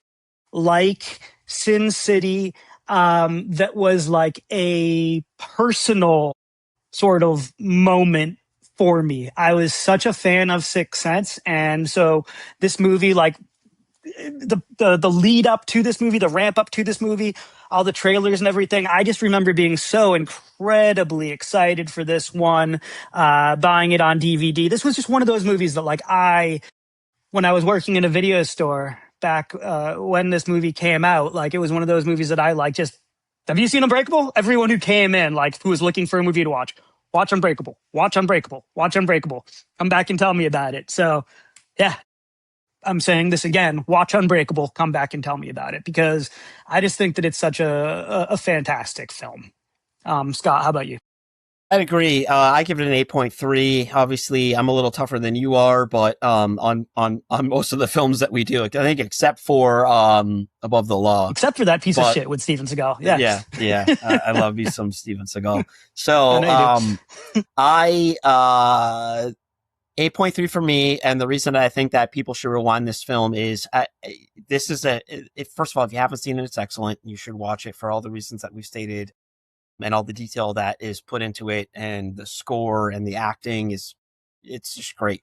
like Sin City, that was like a personal sort of moment for me. I was such a fan of Sixth Sense, and so this movie, like the lead up to this movie, the ramp up to this movie, all the trailers and everything. I just remember being so incredibly excited for this one, buying it on DVD. This was just one of those movies that, like, when I was working in a video store back when this movie came out, like, it was one of those movies that I like. Just, have you seen Unbreakable? Everyone who came in, like, who was looking for a movie to watch Unbreakable, watch Unbreakable, watch Unbreakable. Come back and tell me about it. So, yeah, I'm saying this again, watch Unbreakable, come back and tell me about it, because I just think that it's such a fantastic film. Scott, how about you? I'd agree. I give it an 8.3. Obviously, I'm a little tougher than you are, but on most of the films that we do, I think except for Above the Law. Except for that piece of shit with Steven Seagal. Yeah. Yeah. I love me some Steven Seagal. I So know you do. I 8.3 for me, and the reason I think that people should rewind this film is this is first of all, if you haven't seen it, it's excellent. You should watch it for all the reasons that we've stated, and all the detail that is put into it, and the score and the acting it's just great.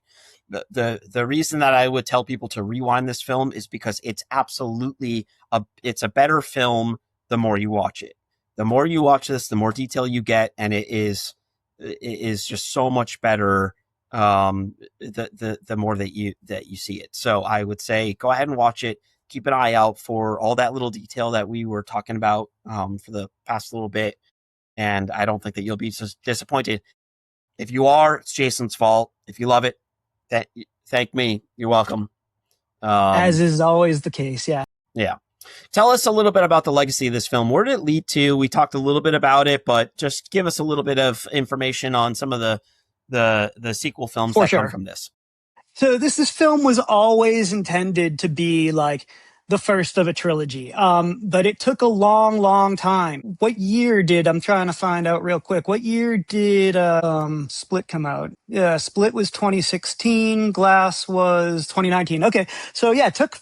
The reason that I would tell people to rewind this film is because it's absolutely it's a better film the more you watch it. The more you watch this, the more detail you get, and it is just so much better the more that you see it. So I would say go ahead and watch it. Keep an eye out for all that little detail that we were talking about for the past little bit. And I don't think that you'll be disappointed. If you are, it's Jason's fault. If you love it, thank me. You're welcome. As is always the case, yeah. Yeah. Tell us a little bit about the legacy of this film. Where did it lead to? We talked a little bit about it, but just give us a little bit of information on some of the sequel films that come from this. So this film was always intended to be like the first of a trilogy. But it took a long, long time. What year did, I'm trying to find out real quick, what year did Split come out? Yeah, Split was 2016, Glass was 2019. Okay, so yeah, it took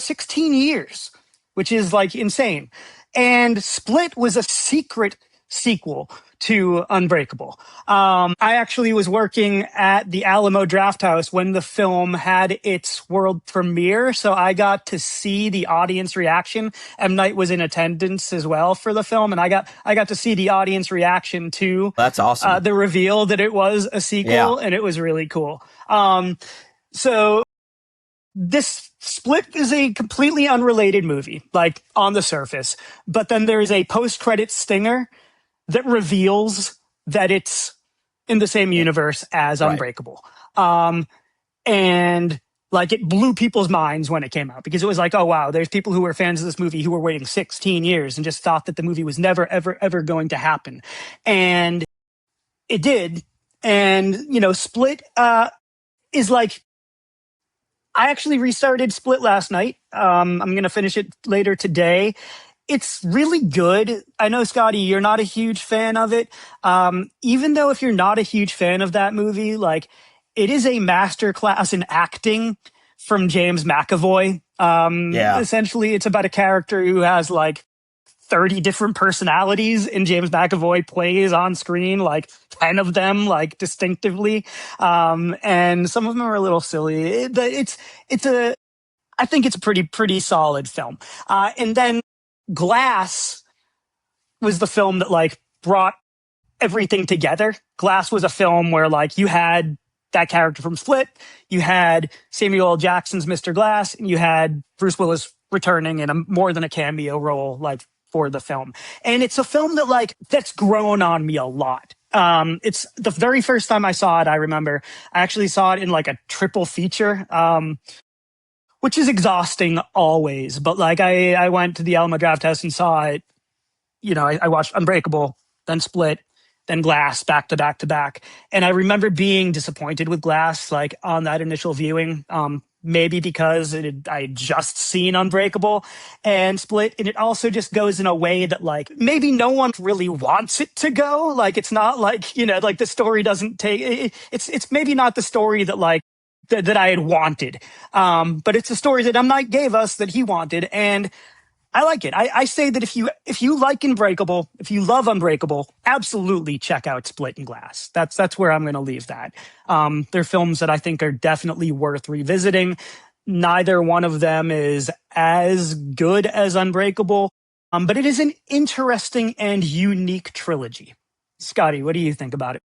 16 years, which is like insane. And Split was a secret sequel to Unbreakable. I actually was working at the Alamo Drafthouse when the film had its world premiere, so I got to see the audience reaction. M. Night was in attendance as well for the film, and I got to see the audience reaction to that's awesome. The reveal that it was a sequel, and it was really cool. So this Split is a completely unrelated movie, like on the surface, but then there's a post-credit stinger that reveals that it's in the same universe as Unbreakable. And like it blew people's minds when it came out, because it was like, oh wow, there's people who were fans of this movie who were waiting 16 years and just thought that the movie was never, ever, ever going to happen. And it did. And, you know, Split is like, I actually restarted Split last night. I'm going to finish it later today. It's really good. I know, Scotty, you're not a huge fan of it. Even though if you're not a huge fan of that movie, like, it is a masterclass in acting from James McAvoy. Essentially, it's about a character who has like 30 different personalities, and James McAvoy plays on screen like 10 of them, like distinctively. And some of them are a little silly. I think it's a pretty solid film. And then Glass was the film that like brought everything together. Glass was a film where like you had that character from Split, you had Samuel L. Jackson's Mr. Glass, and you had Bruce Willis returning in a more than a cameo role like for the film. And it's a film that like that's grown on me a lot. It's the very first time I saw it, I remember I actually saw it in like a triple feature. Which is exhausting always. But like I went to the Alamo Drafthouse and saw it. You know, I watched Unbreakable, then Split, then Glass, back to back to back. And I remember being disappointed with Glass, like on that initial viewing. Maybe because I had just seen Unbreakable and Split, and it also just goes in a way that like maybe no one really wants it to go. Like it's not like, you know, like the story doesn't take it's maybe not the story that like that I had wanted. But it's a story that M. Night gave us that he wanted, and I like it. I say that if you like Unbreakable, if you love Unbreakable, absolutely check out Split and Glass. That's where I'm going to leave that. They're films that I think are definitely worth revisiting. Neither one of them is as good as Unbreakable, but it is an interesting and unique trilogy. Scotty, what do you think about it?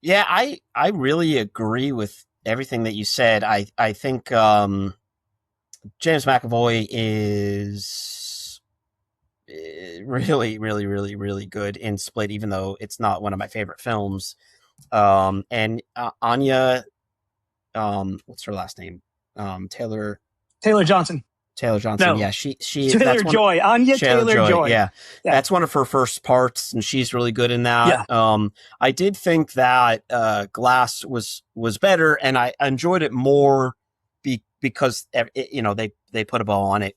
Yeah, I really agree with everything that you said. I think James McAvoy is really, really, really, really good in Split, even though it's not one of my favorite films. And Anya, what's her last name? Taylor Taylor Johnson. Taylor Johnson. No, Yeah, she Taylor that's one. Joy. Anya Taylor Taylor Joy. Joy. Yeah, Yeah. that's one of her first parts, and she's really good in that. Yeah. I did think that Glass was better, and I enjoyed it more because they put a bow on it.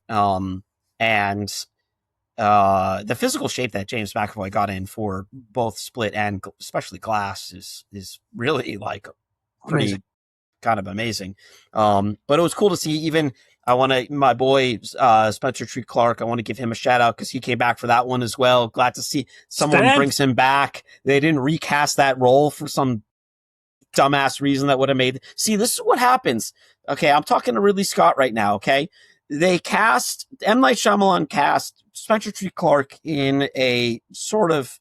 And the physical shape that James McAvoy got in for both Split and especially Glass is really like pretty Amazing. kind of amazing. But it was cool to see. Even I want to my boy Spencer Tree Clark. I want to give him a shout out because he came back for that one as well. Glad to see someone Stan? brings him back. They didn't recast that role for some dumbass reason that would have made. See, this is what happens. Okay, I'm talking to Ridley Scott right now. Okay, they cast M. Night Shyamalan cast Spencer Tree Clark in a sort of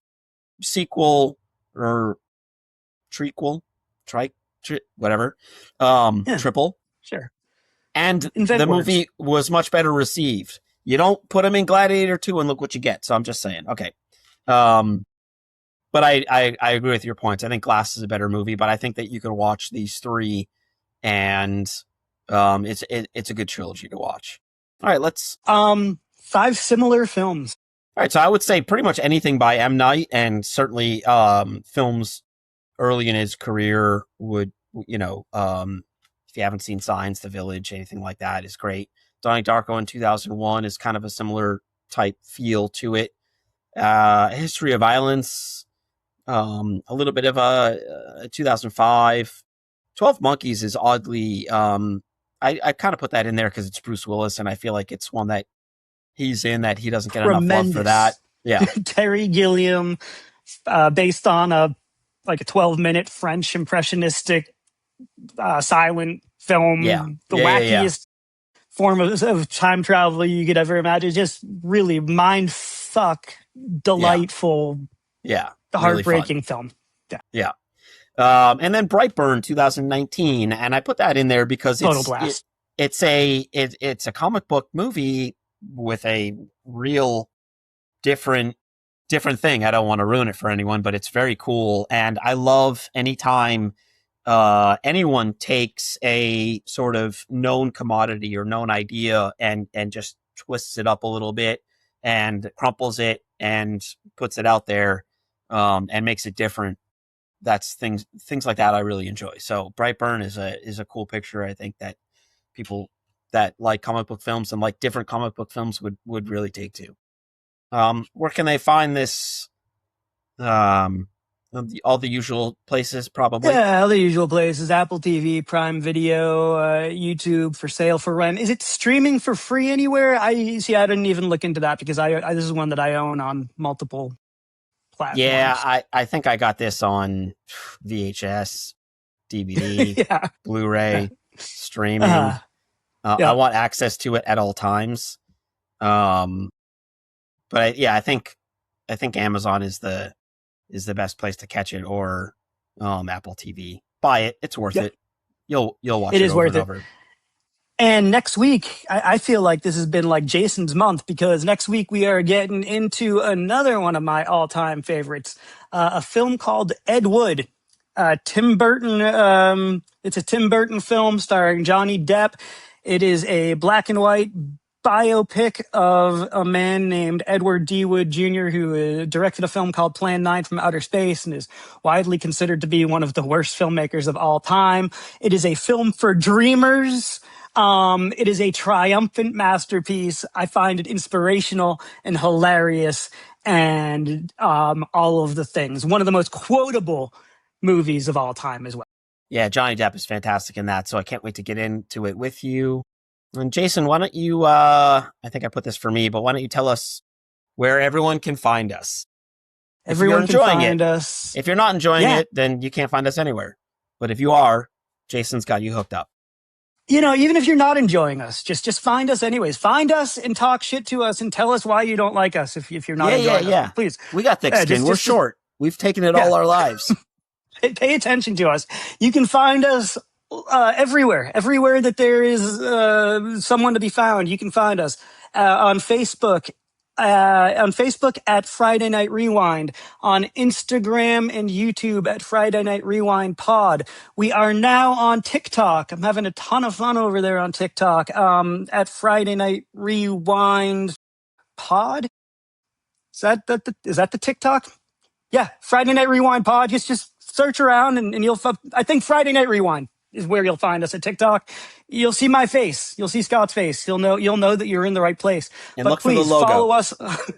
sequel or trequel, whatever, Yeah, triple, sure. and Invent the words. movie was much better received. You don't put him in Gladiator 2 and look what you get. So I'm just saying. Okay. Um, but I agree with your points. I think Glass is a better movie, but I think that you can watch these three and it's a good trilogy to watch. All right, let's. Five similar films. All right, so I would say pretty much anything by M. Night, and certainly films early in his career would, if you haven't seen Signs, The Village, anything like that is great. Donnie Darko in 2001 is kind of a similar type feel to it. History of Violence, a little bit of a 2005. 12 Monkeys is oddly, I kind of put that in there because it's Bruce Willis, and I feel like it's one that he's in that he doesn't get enough love for that. Tremendous. Yeah. Terry Gilliam, based on a 12-minute French impressionistic silent Yeah. film, the Yeah. wackiest form of time travel you could ever imagine. Just really mind fuck, Yeah. delightful, Yeah. Really fun. heartbreaking film. Yeah. Yeah. And then Brightburn 2019, and I put that in there because Total blast. it's a comic book movie with a real different thing. I don't want to ruin it for anyone, but it's very cool, and I love anytime anyone takes a sort of known commodity or known idea and just twists it up a little bit and crumples it and puts it out there and makes it different. That's things like that I really enjoy. So Brightburn is a cool picture. I think that people that like comic book films and like different comic book films would really take to. Where can they find this? All the usual places, probably. Yeah, all the usual places: Apple TV, Prime Video, YouTube, for sale, for rent. Is it streaming for free anywhere? I see. I didn't even look into that because I this is one that I own on multiple Yeah, platforms. I think I got this on VHS, DVD, Yeah. Blu-ray, streaming. Yeah. I want access to it at all times. But I think Amazon is the best place to catch it, or Apple TV. Buy it; it's worth it. You'll watch It it is over worth and it. over. And next week, I feel like this has been like Jason's month, because next week we are getting into another one of my all-time favorites, a film called Ed Wood. Tim Burton. It's a Tim Burton film starring Johnny Depp. It is a black and white biopic of a man named Edward D. Wood Jr., who directed a film called Plan 9 from Outer Space and is widely considered to be one of the worst filmmakers of all time. It is a film for dreamers. It is a triumphant masterpiece. I find it inspirational and hilarious and all of the things. One of the most quotable movies of all time as well. Yeah, Johnny Depp is fantastic in that, so I can't wait to get into it with you. And Jason, why don't you, I think I put this for me, but why don't you tell us where everyone can find us? If you're Everyone can enjoying it. find us. If you're not enjoying Yeah. it, then you can't find us anywhere. But if you are, Jason's got you hooked up. Even if you're not enjoying us, just find us anyways. Find us and talk shit to us and tell us why you don't like us if you're not enjoying us. Please. We got thick skin. We're short. We've taken it all our lives. Pay attention to us. You can find us everywhere that there is someone to be found. You can find us on Facebook. On Facebook at Friday Night Rewind, on Instagram and YouTube at Friday Night Rewind Pod. We are now on TikTok. I'm having a ton of fun over there on TikTok at Friday Night Rewind Pod. Is that the TikTok? Yeah, Friday Night Rewind Pod. Just search around and you'll. I think Friday Night Rewind is where you'll find us at TikTok. You'll see my face. You'll see Scott's face. You'll know that you're in the right place. And but look please for the logo. Follow us.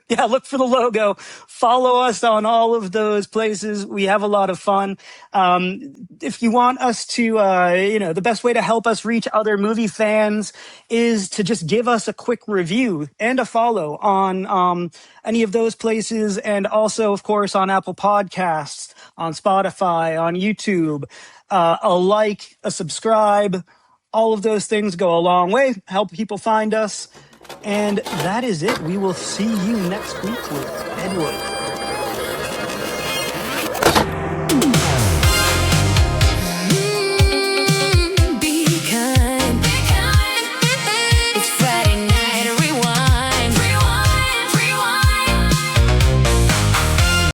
Yeah, look for the logo. Follow us on all of those places. We have a lot of fun. If you want us to, the best way to help us reach other movie fans is to just give us a quick review and a follow on any of those places, and also, of course, on Apple Podcasts, on Spotify, on YouTube. A like, a subscribe, all of those things go a long way, help people find us. And that is it. We will see you next week with Edward.